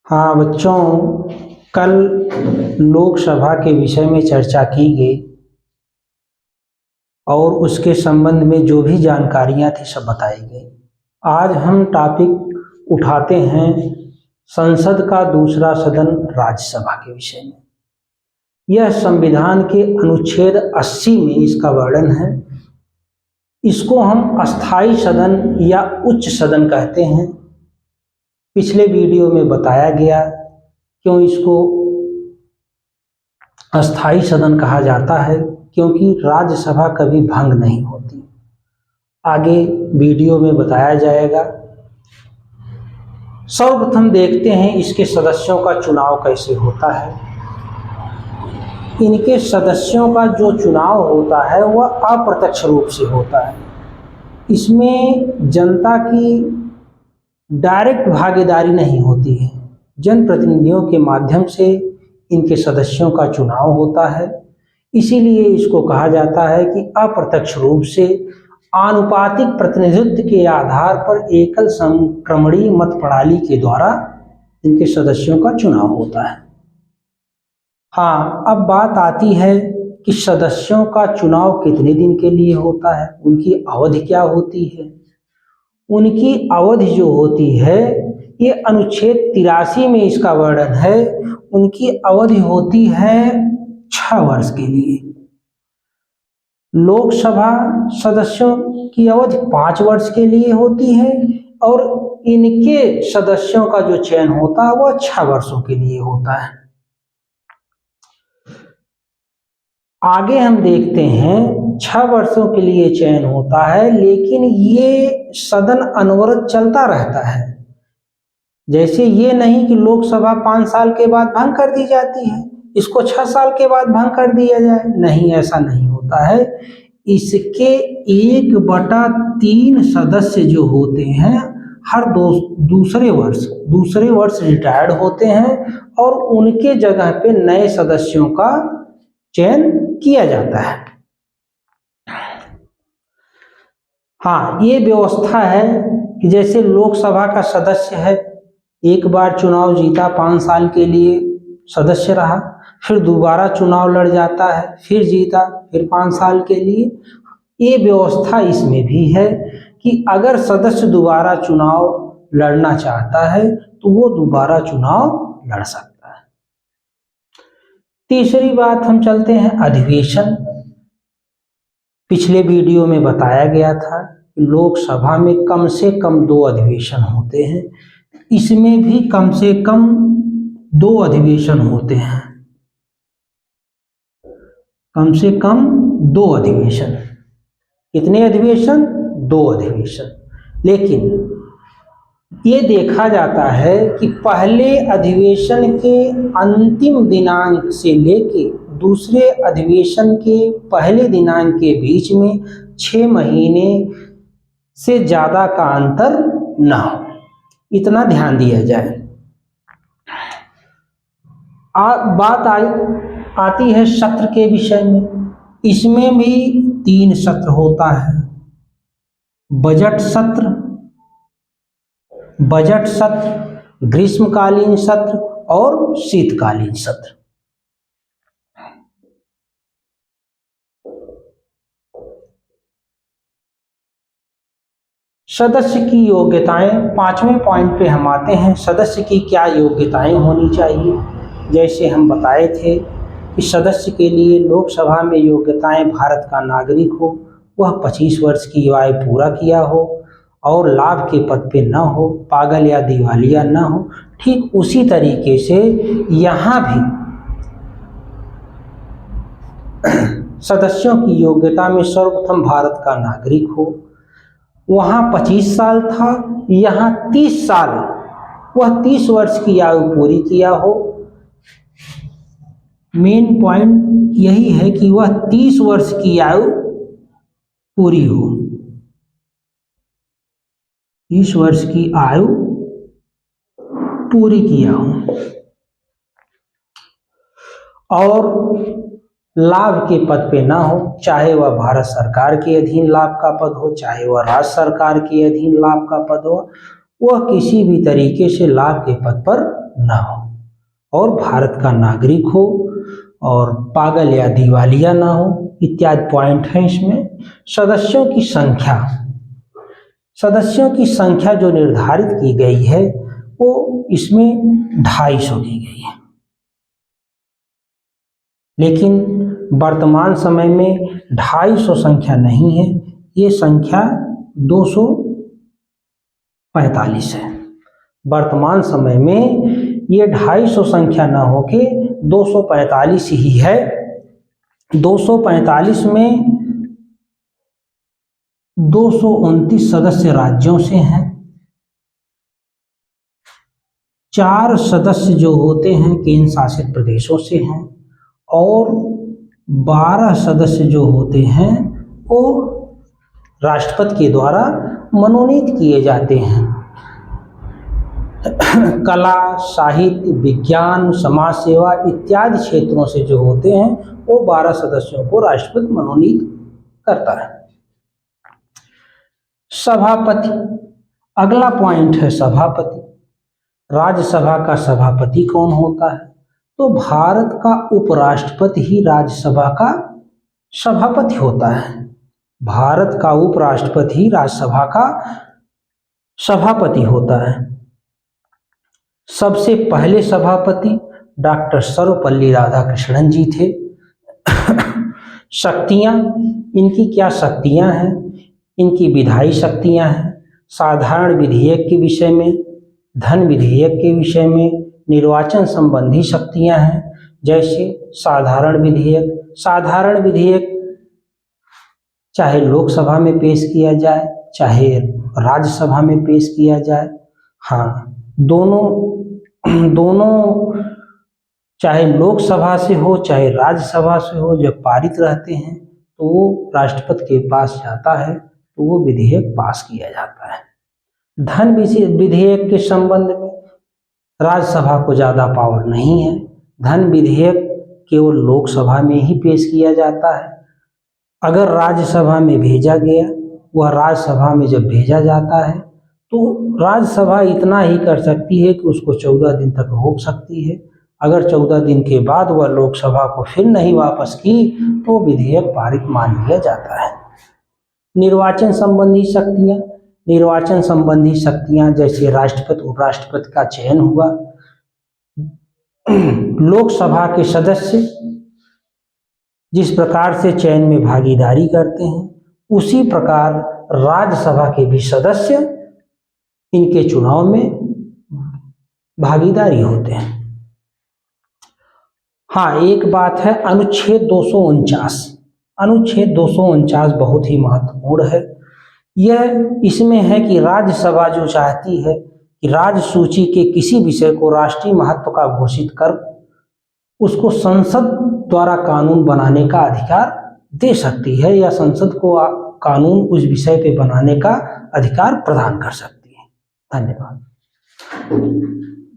हाँ बच्चों, कल लोकसभा के विषय में चर्चा की गई और उसके संबंध में जो भी जानकारियां थी सब बताई गई। आज हम टॉपिक उठाते हैं संसद का दूसरा सदन राज्यसभा के विषय में। यह संविधान के अनुच्छेद 80 में इसका वर्णन है। इसको हम अस्थाई सदन या उच्च सदन कहते हैं। पिछले वीडियो में बताया गया क्यों इसको अस्थाई सदन कहा जाता है, क्योंकि राज्यसभा कभी भंग नहीं होती। आगे वीडियो में बताया जाएगा। सर्वप्रथम देखते हैं इसके सदस्यों का चुनाव कैसे होता है। इनके सदस्यों का जो चुनाव होता है वह अप्रत्यक्ष रूप से होता है। इसमें जनता की डायरेक्ट भागीदारी नहीं होती है। जनप्रतिनिधियों के माध्यम से इनके सदस्यों का चुनाव होता है। इसीलिए इसको कहा जाता है कि अप्रत्यक्ष रूप से आनुपातिक प्रतिनिधित्व के आधार पर एकल संक्रमणीय मत प्रणाली के द्वारा इनके सदस्यों का चुनाव होता है। हाँ, अब बात आती है कि सदस्यों का चुनाव कितने दिन के लिए होता है, उनकी अवधि क्या होती है। उनकी अवधि जो होती है ये अनुच्छेद 83 में इसका वर्णन है। उनकी अवधि होती है 6 वर्ष के लिए। लोकसभा सदस्यों की अवधि 5 वर्ष के लिए होती है और इनके सदस्यों का जो चयन होता है वह 6 वर्षों के लिए होता है। आगे हम देखते हैं 6 वर्षों के लिए चयन होता है, लेकिन ये सदन अनवरत चलता रहता है। जैसे ये नहीं कि लोकसभा 5 साल के बाद भंग कर दी जाती है, इसको 6 साल के बाद भंग कर दिया जाए, नहीं, ऐसा नहीं होता है। इसके 1/3 सदस्य जो होते हैं हर दूसरे वर्ष रिटायर्ड होते हैं और उनके जगह पे नए सदस्यों का चयन किया जाता है। हाँ, ये व्यवस्था है कि जैसे लोकसभा का सदस्य है, एक बार चुनाव जीता, 5 साल के लिए सदस्य रहा, फिर दोबारा चुनाव लड़ जाता है, फिर जीता, फिर 5 साल के लिए। ये व्यवस्था इसमें भी है कि अगर सदस्य दोबारा चुनाव लड़ना चाहता है तो वो दोबारा चुनाव लड़ सकता है। तीसरी बात हम चलते हैं अधिवेशन। पिछले वीडियो में बताया गया था कि लोकसभा में कम से कम 2 अधिवेशन होते हैं। इसमें भी कम से कम 2 अधिवेशन होते हैं। कम से कम 2 अधिवेशन। कितने अधिवेशन? 2 अधिवेशन। लेकिन ये देखा जाता है कि पहले अधिवेशन के अंतिम दिनांक से लेके दूसरे अधिवेशन के पहले दिनांक के बीच में 6 महीने से ज़्यादा का अंतर ना हो, इतना ध्यान दिया जाए। बात आती है सत्र के विषय में। इसमें भी 3 सत्र होता है। बजट सत्र, ग्रीष्मकालीन सत्र और शीतकालीन सत्र। सदस्य की योग्यताएं, 5वें पॉइंट पे हम आते हैं। सदस्य की क्या योग्यताएं होनी चाहिए। जैसे हम बताए थे कि सदस्य के लिए लोकसभा में योग्यताएं भारत का नागरिक हो, वह 25 वर्ष की आयु पूरा किया हो और लाभ के पद पे न हो, पागल या दिवालिया न हो। ठीक उसी तरीके से यहाँ भी सदस्यों की योग्यता में सर्वप्रथम भारत का नागरिक हो। वहाँ 25 साल था, यहाँ 30 साल, वह 30 वर्ष की आयु पूरी किया हो। मेन पॉइंट यही है कि वह 30 वर्ष की आयु पूरी हो। 30 वर्ष की आयु पूरी किया हो और लाभ के पद पे ना हो, चाहे वह भारत सरकार के अधीन लाभ का पद हो, चाहे वह राज्य सरकार के अधीन लाभ का पद हो, वह किसी भी तरीके से लाभ के पद पर न हो और भारत का नागरिक हो और पागल या दिवालिया ना हो इत्यादि पॉइंट हैं इसमें। सदस्यों की संख्या जो निर्धारित की गई है वो इसमें 250 की गई है, लेकिन वर्तमान समय में 250 संख्या नहीं है, ये संख्या 245 है। वर्तमान समय में ये 250 संख्या न होके 245 ही है। 245 में 229 सदस्य राज्यों से हैं, 4 सदस्य जो होते हैं केंद्र शासित प्रदेशों से हैं और 12 सदस्य जो होते हैं वो राष्ट्रपति के द्वारा मनोनीत किए जाते हैं। कला, साहित्य, विज्ञान, समाज सेवा इत्यादि क्षेत्रों से जो होते हैं वो 12 सदस्यों को राष्ट्रपति मनोनीत करता है। सभापति, अगला पॉइंट है सभापति। राज्यसभा का सभापति कौन होता है? तो भारत का उपराष्ट्रपति ही राज्यसभा का सभापति होता है। भारत का उपराष्ट्रपति ही राज्यसभा का सभापति होता है। सबसे पहले सभापति डॉक्टर सर्वपल्ली राधाकृष्णन जी थे। शक्तियां, इनकी क्या शक्तियां हैं? इनकी विधायी शक्तियां हैं, साधारण विधेयक के विषय में, धन विधेयक के विषय में, निर्वाचन संबंधी शक्तियां हैं। जैसे साधारण विधेयक चाहे लोकसभा में पेश किया जाए चाहे राज्यसभा में पेश किया जाए, हाँ दोनों चाहे लोकसभा से हो चाहे राज्यसभा से हो, जब पारित रहते हैं तो वो राष्ट्रपति के पास जाता है तो वो विधेयक पास किया जाता है। धन विधेयक के संबंध में राज्यसभा को ज़्यादा पावर नहीं है। धन विधेयक केवल लोकसभा में ही पेश किया जाता है। अगर राज्यसभा में भेजा गया, वह राज्यसभा में जब भेजा जाता है तो राज्यसभा इतना ही कर सकती है कि उसको 14 दिन तक रोक सकती है। अगर 14 दिन के बाद वह लोकसभा को फिर नहीं वापस की तो विधेयक पारित मान लिया जाता है। निर्वाचन संबंधी शक्तियां जैसे राष्ट्रपति उपराष्ट्रपति का चयन हुआ, लोकसभा के सदस्य जिस प्रकार से चयन में भागीदारी करते हैं उसी प्रकार राज्यसभा के भी सदस्य इनके चुनाव में भागीदारी होते हैं। हाँ, एक बात है, अनुच्छेद 249 बहुत ही महत्वपूर्ण है। यह इसमें है कि राज्यसभा जो चाहती है कि राज्य सूची के किसी विषय को राष्ट्रीय महत्व का घोषित कर उसको संसद द्वारा कानून बनाने का अधिकार दे सकती है या संसद को कानून उस विषय पे बनाने का अधिकार प्रदान कर सकती है। धन्यवाद।